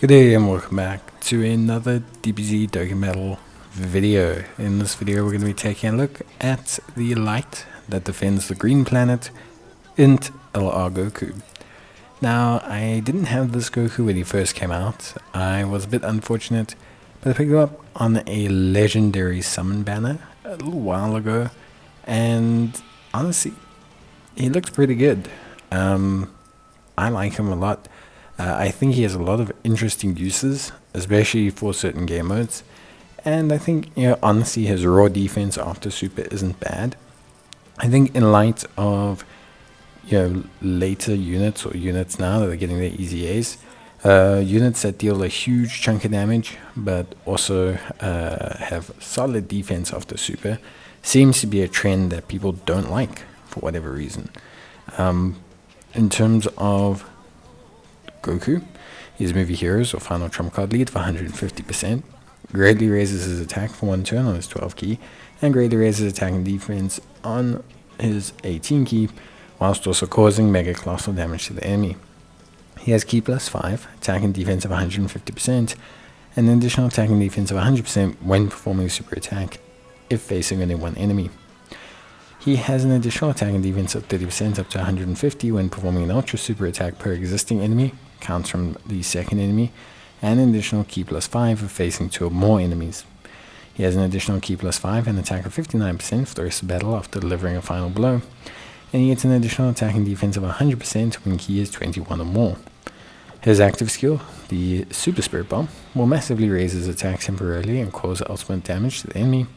Good day and welcome back to another DBZ Dokkan video. In this video we're going to be taking a look at the light that defends the green planet, INT LR Goku. Now, I didn't have this Goku when he first came out. I was a bit unfortunate, but I picked him up on a legendary summon banner a little while ago, and honestly, he looks pretty good. I like him a lot. I think he has a lot of interesting uses, especially for certain game modes. And I think, honestly, his raw defense after super isn't bad. I think in light of, later units or units now that are getting their easy A's, units that deal a huge chunk of damage, but also have solid defense after super, seems to be a trend that people don't like for whatever reason. In terms of Goku, his movie heroes or final trump card lead for 150%, greatly raises his attack for 1 turn on his 12 key, and greatly raises attack and defense on his 18 key, whilst also causing mega colossal damage to the enemy. He has key plus 5, attack and defense of 150%, and an additional attack and defense of 100% when performing a super attack if facing only one enemy. He has an additional attack and defense of 30% up to 150 when performing an ultra super attack per existing enemy, counts from the second enemy, and an additional key plus 5 if facing 2 or more enemies. He has an additional key plus 5 and attack of 59% for the rest of the battle after delivering a final blow, and he gets an additional attack and defense of 100% when key is 21 or more. His active skill, the Super Spirit Bomb, will massively raise his attack temporarily and cause ultimate damage to the enemy,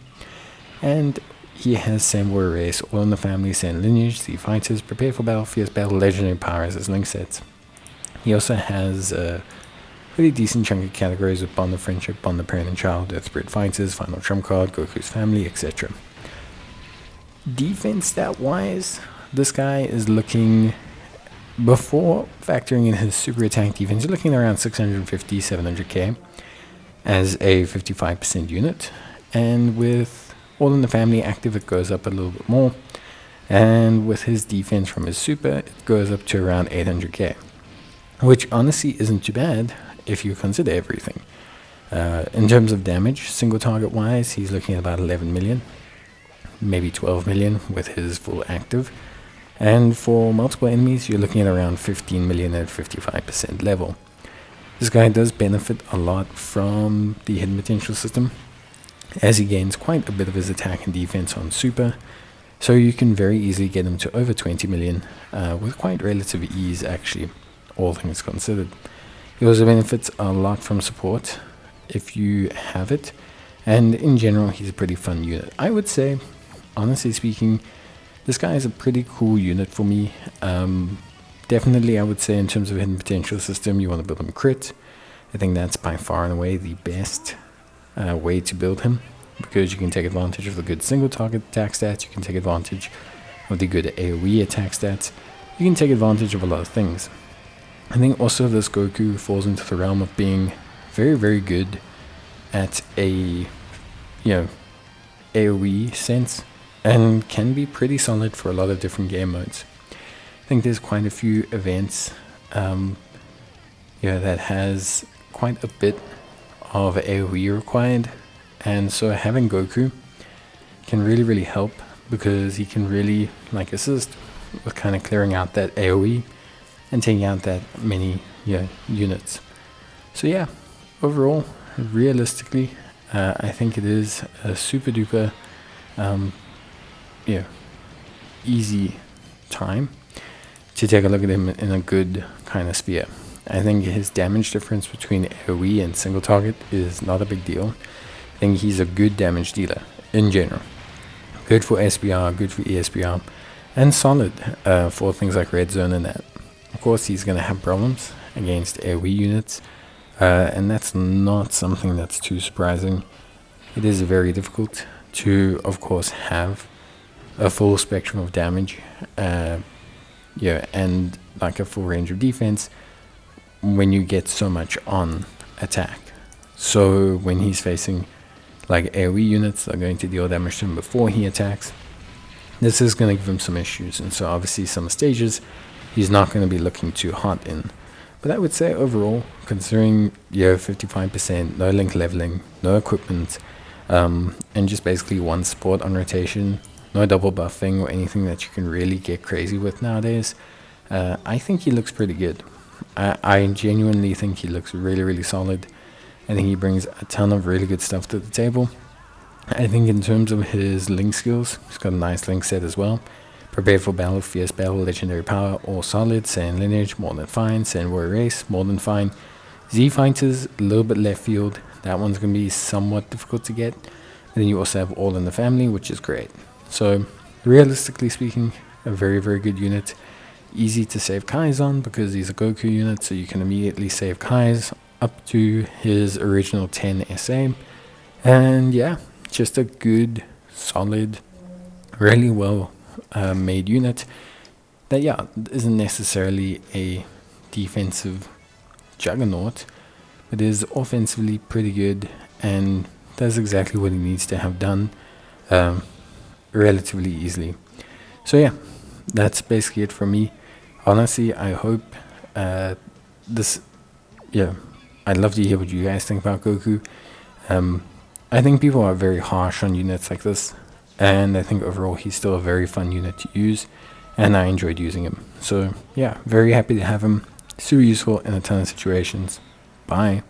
and he has Same Warrior Race, All in the Family, Sand Lineage, the Fighters, Prepare for Battle, Fierce Battle, Legendary Power as his link sets. He also has a pretty decent chunk of categories with Bond of Friendship, Bond of Parent and Child, Death Spirit Fighters, Final Trump Card, Goku's Family, etc. Defense stat wise, this guy is looking, before factoring in his super attack defense, you're looking around 650, 700k as a 55% unit, and with All in the Family active it goes up a little bit more, and with his defense from his super it goes up to around 800k, which honestly isn't too bad if you consider everything. In terms of damage, single target wise, he's looking at about 11 million, maybe 12 million with his full active, and for multiple enemies you're looking at around 15 million at 55% level. This guy does benefit a lot from the hidden potential system, as he gains quite a bit of his attack and defense on super, so you can very easily get him to over 20 million with quite relative ease, actually, all things considered. He also benefits a lot from support if you have it, and in general he's a pretty fun unit. I would say, honestly speaking, this guy is a pretty cool unit for me. Definitely I would say in terms of hidden potential system, you want to build him crit. I think that's by far and away the best way to build him, because you can take advantage of the good single target attack stats, you can take advantage of the good AoE attack stats, you can take advantage of a lot of things. I think also this Goku falls into the realm of being very, very good at a AoE sense, and can be pretty solid for a lot of different game modes. I think there's quite a few events that has quite a bit of AoE required, and so having Goku can really, really help, because he can really assist with kind of clearing out that AoE and taking out that many units. So yeah, overall, realistically, I think it is a super duper easy time to take a look at him in a good kind of sphere. I think his damage difference between AoE and single target is not a big deal. I think he's a good damage dealer in general. Good for SBR, good for ESBR, and solid for things like Red Zone and that. Of course, he's going to have problems against AoE units, and that's not something that's too surprising. It is very difficult to, of course, have a full spectrum of damage, and a full range of defense when you get so much on attack. So when he's facing AoE units that are going to deal damage to him before he attacks, this is going to give him some issues, and so obviously some stages he's not going to be looking too hot in. But I would say overall, considering 55%, no link leveling, no equipment, and just basically one support on rotation, no double buffing or anything that you can really get crazy with nowadays, I think he looks pretty good. I genuinely think he looks really, really solid. I think he brings a ton of really good stuff to the table. I think in terms of his link skills, he's got a nice link set as well. Prepare for battle, fierce battle, legendary power, all solid. Saiyan lineage, more than fine. Saiyan warrior race, more than fine. Z fighters, a little bit left field. That one's going to be somewhat difficult to get. And then you also have all in the family, which is great. So realistically speaking, a very, very good unit. Easy to save Kai's on because he's a Goku unit, so you can immediately save Kai's up to his original 10 SA. And yeah, just a good, solid, really well made unit that isn't necessarily a defensive juggernaut, but is offensively pretty good and does exactly what he needs to have done relatively easily. So yeah, that's basically it for me. Honestly, I hope I'd love to hear what you guys think about Goku. I think people are very harsh on units like this, and I think overall he's still a very fun unit to use, and I enjoyed using him. So yeah, very happy to have him. Super useful in a ton of situations. Bye.